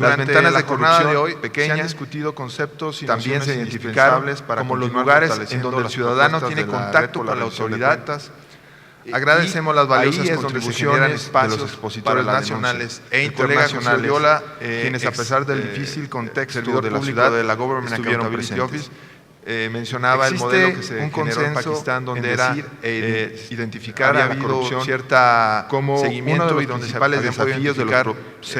Las ventanas de corrupción de hoy pequeñas, se han discutido conceptos y también se identificaron como los lugares en donde el ciudadano tiene contacto con la autoridad. Agradecemos las valiosas contribuciones de los expositores nacionales e internacionales, quienes a pesar del difícil contexto de la ciudad de la Government Accountability Office, mencionaba el modelo que se generó en Pakistán, donde era identificar a la corrupción como seguimiento y donde se habían desafíos de los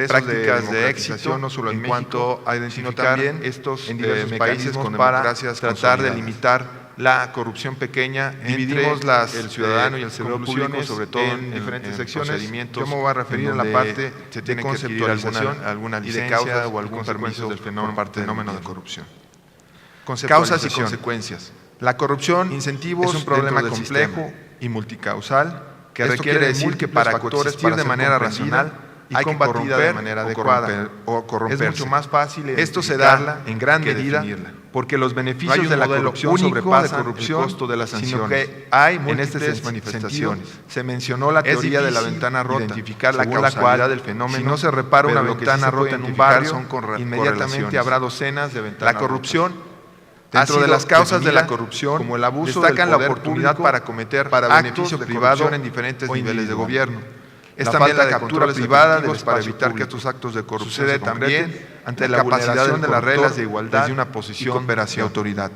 prácticas de éxito, no solo en cuanto a identificar estos en diversos países con democracias tratar de limitar la corrupción pequeña. Dividimos el ciudadano y el servidor público, sobre todo en diferentes secciones. Yo me voy a referir a la parte de conceptualización, alguna licencia o algún permiso del fenómeno de corrupción. Causas y consecuencias. La corrupción es un problema complejo y multicausal que requiere decir que para coexistir de manera racional y combatida de manera adecuada es mucho más fácil. Esto se da en gran medida porque los beneficios de la corrupción sobrepasan el costo de las sanciones, sino que hay múltiples manifestaciones. Se mencionó la teoría de la ventana rota, identificar la causalidad del fenómeno. Si no se repara una ventana rota en un barrio, inmediatamente habrá docenas de ventanas. La corrupción, dentro de las causas de la corrupción, como el abuso, destacan la oportunidad para cometer actos de corrupción en diferentes niveles de gobierno. Es también la captura privada para evitar que estos actos de corrupción sucede también ante la vulneración de las reglas de igualdad desde una posición de autoridad.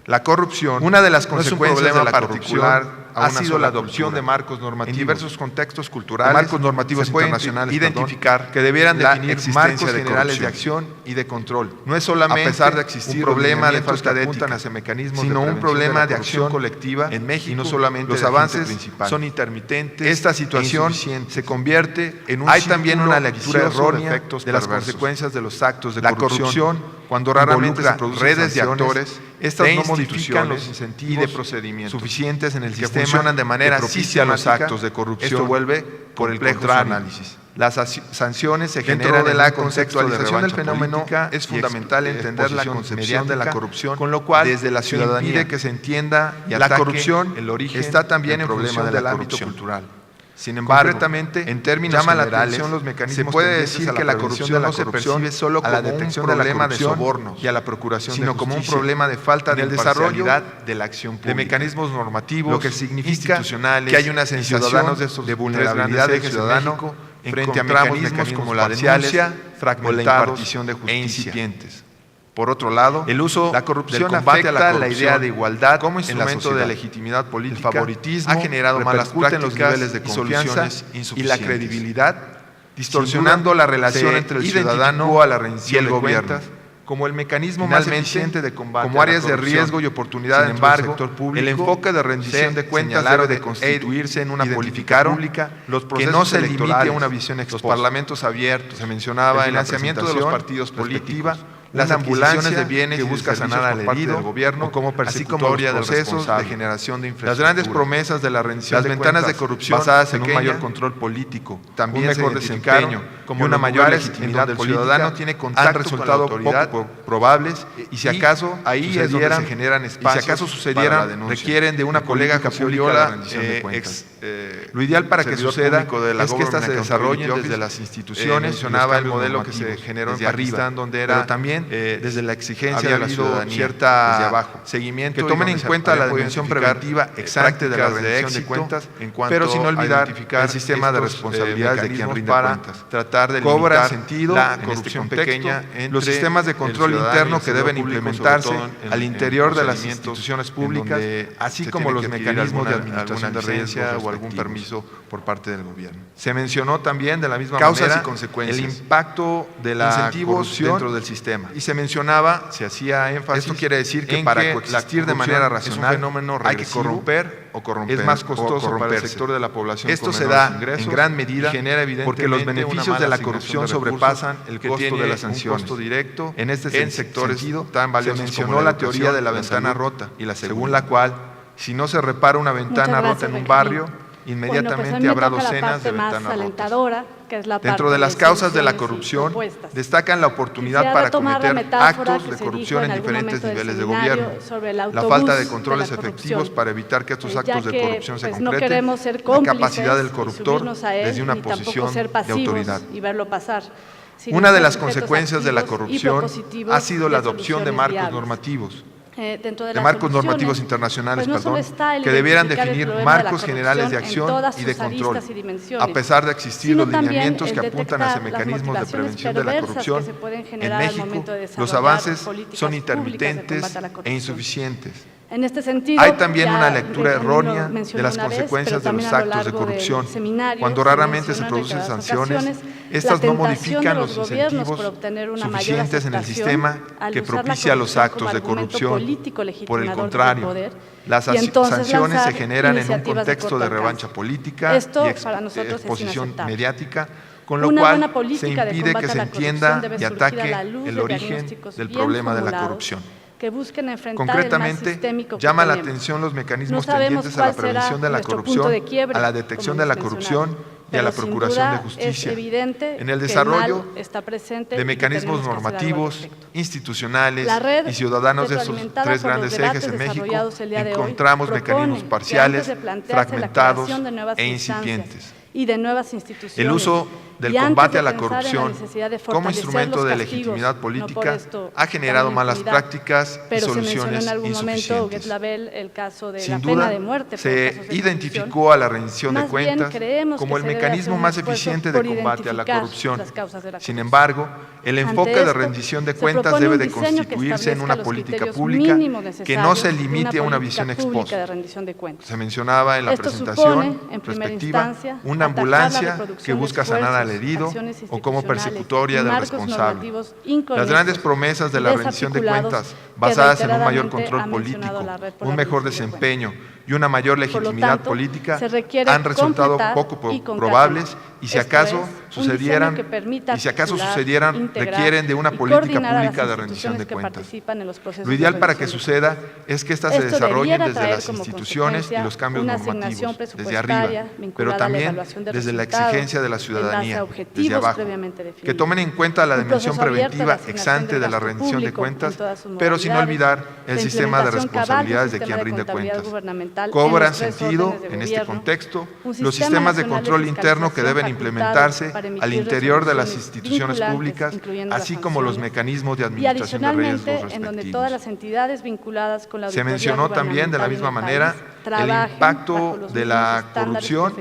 La corrupción, una de las consecuencias de la corrupción, ha sido la adopción de marcos normativos. En diversos contextos culturales, marcos normativos internacionales, identificar que debieran definir marcos generales de acción y de control. No es solamente, a pesar de existir, un problema de falta de ética, sino un problema de acción colectiva en México. Y no solamente los avances son intermitentes. Esta situación se convierte en un hay también una lectura errónea de las consecuencias de los actos de corrupción, cuando raramente se producen redes de actores. Estas no modifican los incentivos y de procedimientos suficientes en el sistema funcionan de manera propicia a los actos de corrupción. Esto vuelve por el contrario análisis. Las sanciones se generan de la conceptualización del fenómeno. Es fundamental entender la concepción de la corrupción, con lo cual desde la ciudadanía impide que se entienda y la corrupción, el origen está también en problema del ámbito cultural. Sin embargo, concretamente, en términos generales, se puede decir que la corrupción no se percibe solo como un problema de sobornos y a la procuración, sino como un problema de falta de desarrollo de la acción pública, de mecanismos normativos, lo que significa que hay una sensación de vulnerabilidad del ciudadano frente a mecanismos como la denuncia, o la impartición de justicia, e incipientes. Por otro lado, la corrupción afecta a la idea de igualdad como instrumento de legitimidad política. El favoritismo ha generado malas prácticas en los niveles de confianza y la credibilidad, distorsionando la relación entre el ciudadano y el gobierno como el mecanismo más eficiente de combate como áreas de riesgo y oportunidad. Sin embargo, el enfoque de rendición de cuentas debe de constituirse en una política pública que no se limite a una visión ex post. Los parlamentos abiertos, se mencionaba, el financiamiento de los partidos políticos, las ambulancias de bienes que busca sanar al herido del gobierno, como persecutoria de procesos de generación de infraestructura. Las grandes promesas de la rendición de ventanas de corrupción basadas en un mayor control político, también un mejor desempeño, como una mayor legitimidad del ciudadano tiene contacto con la autoridad poco probables, y si acaso ahí es donde se generan espacios, y si acaso sucedieran, requieren de una colega que pública lo ideal para que suceda es que estas se desarrollen desde las instituciones. Mencionaba el modelo que se generó en Pakistán, donde era también desde la exigencia de la ciudadanía, cierta seguimiento, que tomen en cuenta la dimensión preventiva exacta de la rendición de cuentas, pero sin olvidar el sistema de responsabilidades de quien rinde cuentas. Tratar de limitar sentido la corrupción pequeña, los sistemas de control interno que deben implementarse al interior de las instituciones públicas, así como los mecanismos de administración de regencia o algún permiso por parte del gobierno. Se mencionó también de la misma manera y consecuencias, el impacto de la corrupción dentro del sistema. Y se mencionaba, se hacía énfasis, esto quiere decir que para coexistir de manera racional hay que corromper o corromper. Es más costoso para el sector de la población. Esto se da en gran medida porque los beneficios de la corrupción sobrepasan el costo de las sanciones. Un costo directo en sectores tan valiosos. Se mencionó la teoría de la ventana rota, según la cual si no se repara una ventana rota en un barrio, inmediatamente habrá docenas de ventanas rotas. Dentro de las causas de la corrupción, destacan la oportunidad para cometer actos de corrupción en diferentes niveles de gobierno, la falta de controles efectivos para evitar que estos actos de corrupción se concreten, la capacidad del corruptor desde una posición de autoridad. Una de las consecuencias de la corrupción ha sido la adopción de marcos normativos. De marcos normativos internacionales, que debieran definir marcos generales de acción y de control, a pesar de existir los lineamientos que apuntan hacia mecanismos de prevención de la corrupción. En México, los avances son intermitentes e insuficientes. En este sentido, hay también una lectura errónea de las consecuencias de los actos de corrupción. Cuando raramente se producen sanciones, estas no modifican los incentivos suficientes en el sistema que propicia los actos de corrupción. Por el contrario, las sanciones se generan en un contexto de revancha política y exposición mediática, con lo cual se impide que se entienda y ataque el origen del problema de la corrupción. Concretamente, llama la atención los mecanismos tendientes a la prevención de la corrupción, a la detección de la corrupción y a la procuración de justicia. En el desarrollo de mecanismos normativos, institucionales y ciudadanos de esos tres grandes ejes en México, encontramos mecanismos parciales, fragmentados e incipientes. El uso del combate a la corrupción como instrumento de legitimidad política ha generado malas prácticas y soluciones insuficientes. Sin duda, se identificó a la rendición de cuentas como el mecanismo más eficiente de combate a la corrupción. Sin embargo, el enfoque de rendición de cuentas debe de constituirse en una política pública que no se limite a una visión ex post. Se mencionaba en la presentación respectiva una ambulancia que busca sanar al herido o como persecutoria del responsable. Las grandes promesas de la rendición de cuentas basadas en un mayor control político, un mejor desempeño y una mayor legitimidad política han resultado poco probables y si acaso sucedieran, requieren de una política pública de rendición de cuentas. Lo ideal para que suceda es que éstas se desarrollen desde las instituciones y los cambios normativos, desde arriba, pero también desde la exigencia de la ciudadanía, desde abajo, que tomen en cuenta la dimensión preventiva ex ante de la rendición de cuentas, pero sin olvidar el sistema de responsabilidades de quien rinde cuentas. Cobran sentido, en este contexto, los sistemas de control interno que deben implementarse al interior de las instituciones públicas, así como los mecanismos de administración de riesgos respectivos. Se mencionó también de la misma manera el impacto de la corrupción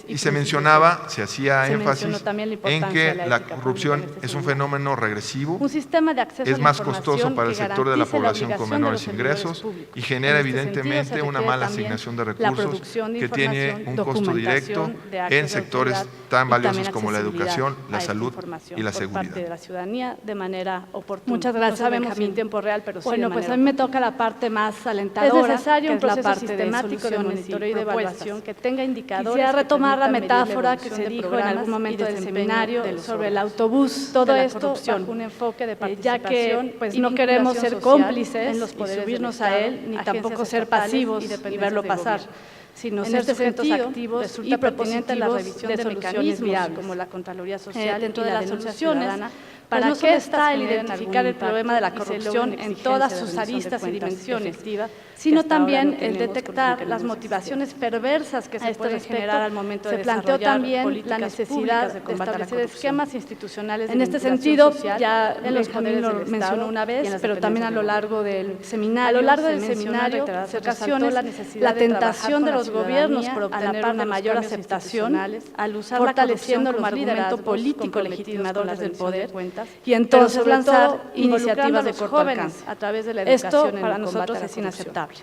y se mencionaba, se hacía énfasis en que la corrupción es un fenómeno regresivo, es más costoso para el sector de la población con menores ingresos y genera evidentemente una mala asignación de recursos que tiene un costo directo en sectores tan valiosos como la educación, la salud y la seguridad. Muchas gracias, Benjamín. En tiempo real, pero bueno, pues a mí me toca la parte más alentadora, es necesario un proceso sistemático de monitoreo y de evaluación que tenga indicadores. Quisiera retomar la metáfora que se dijo en algún momento del seminario sobre el autobús. Todo esto bajo un enfoque de participación, ya que pues no queremos ser cómplices en los poderes, subirnos a él, ni tampoco ser pasivos y verlo pasar, sino ser sujetos activos y pertinentes en la revisión de mecanismos viables, como la Contraloría Social dentro de las soluciones. ¿Para qué está el identificar el problema de la corrupción en todas sus aristas y dimensiones, sino también el detectar las motivaciones perversas que se pueden generar al momento de desarrollar? Se planteó también la necesidad de establecer esquemas institucionales de en este sentido, ya Benjamín lo mencionó una vez, pero también a lo largo del seminario, en ocasiones, la tentación de los gobiernos por obtener una mayor aceptación al usar fortaleciendo como argumento político legitimadores del poder y entonces lanzar iniciativas de corto alcance a través de la educación. Esto para nosotros es inaceptable.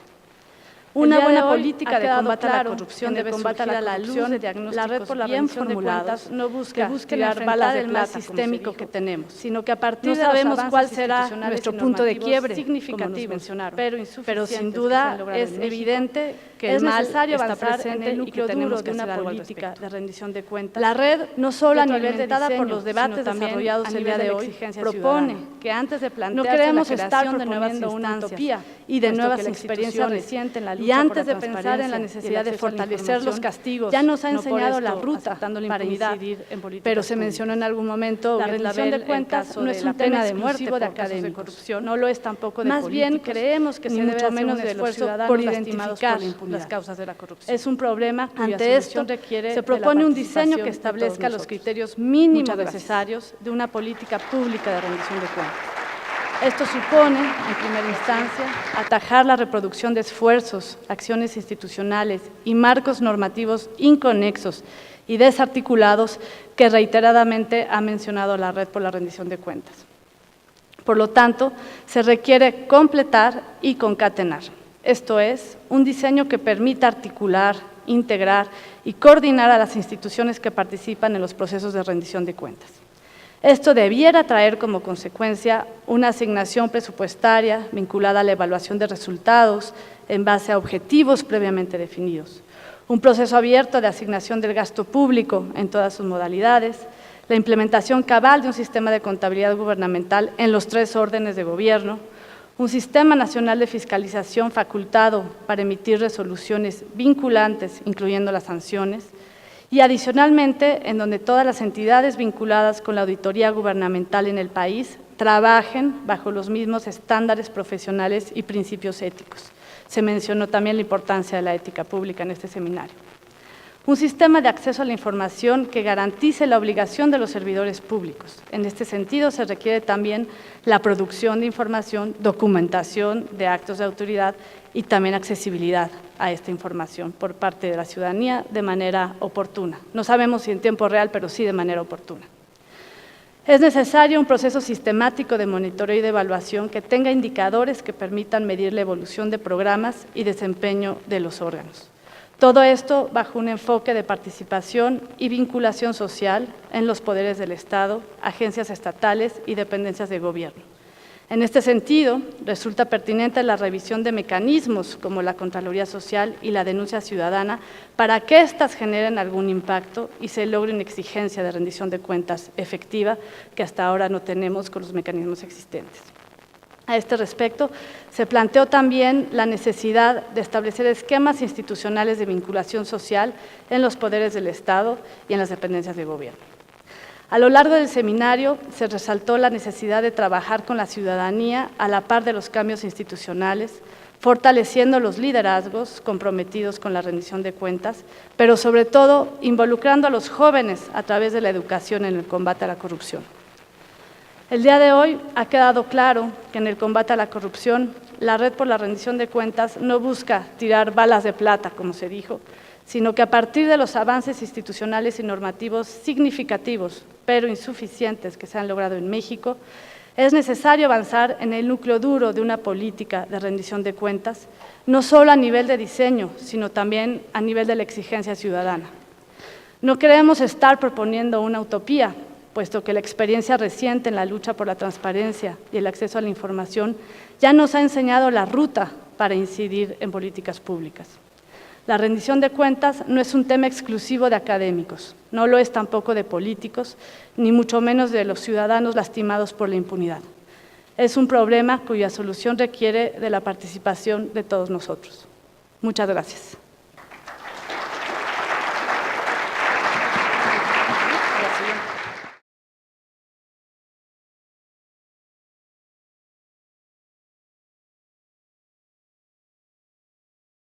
Una buena política de combate a la corrupción debe combatir a la luz de diagnósticos bien formulados, no busca tirar balas del más sistémico que tenemos, sino que a partir de sabemos cuál será nuestro punto de quiebre significativo, pero sin duda es evidente que es necesario avanzar en el núcleo duro de una política de rendición de cuentas. La red, no solo a nivel alimentada por los debates desarrollados el día de hoy, propone que antes de plantear la creación de nuevas instancias y de nuevas experiencias recientes en la lucha y antes de pensar en la necesidad de fortalecer los castigos, ya nos ha enseñado la ruta para incidir en políticas. Pero se mencionó en algún momento la rendición de cuentas no es un tema de muerte de académicos, de corrupción, no lo es tampoco de políticos. Más bien creemos que se debe hacer un esfuerzo por identificar las causas de la corrupción. Es un problema. Ante esto se propone un diseño que establezca los criterios mínimos necesarios de una política pública de rendición de cuentas. Esto supone, en primera instancia, atajar la reproducción de esfuerzos, acciones institucionales y marcos normativos inconexos y desarticulados que reiteradamente ha mencionado la Red por la Rendición de Cuentas. Por lo tanto, se requiere completar y concatenar. Esto es, un diseño que permita articular, integrar y coordinar a las instituciones que participan en los procesos de rendición de cuentas. Esto debiera traer como consecuencia una asignación presupuestaria vinculada a la evaluación de resultados en base a objetivos previamente definidos, un proceso abierto de asignación del gasto público en todas sus modalidades, la implementación cabal de un sistema de contabilidad gubernamental en los 3 órdenes de gobierno, un sistema nacional de fiscalización facultado para emitir resoluciones vinculantes, incluyendo las sanciones, y adicionalmente, en donde todas las entidades vinculadas con la auditoría gubernamental en el país trabajen bajo los mismos estándares profesionales y principios éticos. Se mencionó también la importancia de la ética pública en este seminario. Un sistema de acceso a la información que garantice la obligación de los servidores públicos. En este sentido, se requiere también la producción de información, documentación de actos de autoridad y también accesibilidad a esta información por parte de la ciudadanía de manera oportuna. No sabemos si en tiempo real, pero sí de manera oportuna. Es necesario un proceso sistemático de monitoreo y de evaluación que tenga indicadores que permitan medir la evolución de programas y desempeño de los órganos. Todo esto bajo un enfoque de participación y vinculación social en los poderes del Estado, agencias estatales y dependencias de gobierno. En este sentido, resulta pertinente la revisión de mecanismos como la Contraloría Social y la denuncia ciudadana para que éstas generen algún impacto y se logre una exigencia de rendición de cuentas efectiva que hasta ahora no tenemos con los mecanismos existentes. A este respecto, se planteó también la necesidad de establecer esquemas institucionales de vinculación social en los poderes del Estado y en las dependencias de gobierno. A lo largo del seminario se resaltó la necesidad de trabajar con la ciudadanía a la par de los cambios institucionales, fortaleciendo los liderazgos comprometidos con la rendición de cuentas, pero sobre todo involucrando a los jóvenes a través de la educación en el combate a la corrupción. El día de hoy ha quedado claro que en el combate a la corrupción, la Red por la Rendición de Cuentas no busca tirar balas de plata, como se dijo, sino que a partir de los avances institucionales y normativos significativos, pero insuficientes que se han logrado en México, es necesario avanzar en el núcleo duro de una política de rendición de cuentas, no solo a nivel de diseño, sino también a nivel de la exigencia ciudadana. No queremos estar proponiendo una utopía, puesto que la experiencia reciente en la lucha por la transparencia y el acceso a la información ya nos ha enseñado la ruta para incidir en políticas públicas. La rendición de cuentas no es un tema exclusivo de académicos, no lo es tampoco de políticos, ni mucho menos de los ciudadanos lastimados por la impunidad. Es un problema cuya solución requiere de la participación de todos nosotros. Muchas gracias.